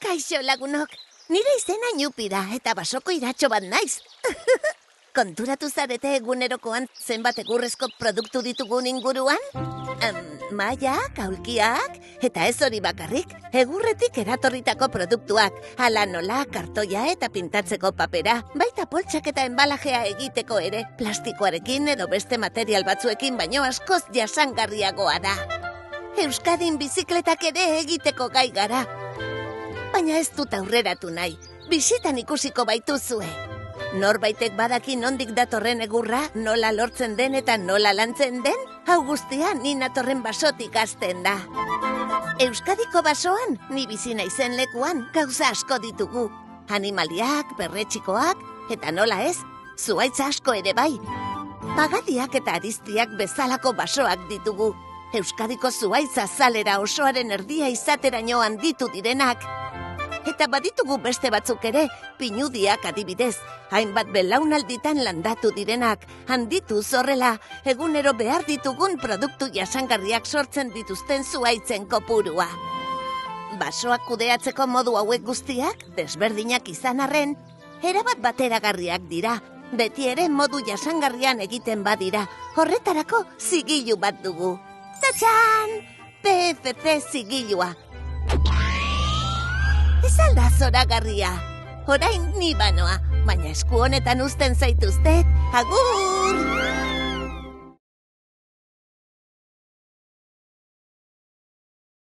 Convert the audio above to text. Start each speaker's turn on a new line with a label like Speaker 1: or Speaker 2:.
Speaker 1: Kaixo lagunok, nire izena Inupi da eta basoko iratxo bat naiz. Konturatu zarete egunerokoan zenbat egurrezko produktu ditugun inguruan? Maiak, aulkiak, eta ez hori bakarrik, egurretik eratorritako produktuak, hala nola, kartoia eta pintatzeko papera, baita poltsak eta enbalajea egiteko ere, plastikoarekin edo beste material batzuekin baino askoz jasangarriagoa da. Euskadin bizikletak ere egiteko gai gara. Baina ez dut aurreratu nahi, bisitan ikusiko baituzue. Norbaitek badaki nondik datorren egurra, nola lortzen den eta nola lantzen den, hau guztia ni natorren basotik hasten da. Euskadiko basoan, ni bizi naizen lekuan, gauza asko ditugu. Animaliak, berretxikoak, eta nola ez, zuhaitz asko ere bai. Pagadiak eta ariztiak bezalako basoak ditugu. Euskadiko zuhaitz azalera osoaren erdia izateraino handitu direnak. Eta baditugu beste batzuk ere, pinudiak adibidez, hainbat belaunalditan landatu direnak, handitu zorrela, egunero behar ditugun produktu jasangarriak sortzen dituzten zuhaitzen kopurua. Basoak kudeatzeko modu hauek guztiak, desberdinak izan arren, erabat bateragarriak dira, beti ere modu jasangarrian egiten badira, horretarako zigilu bat dugu. Tatxan! PFC zigilua. Ez alda zoragarria. Orain ni banoa, baina esku honetan uzten zaituztet. Agur!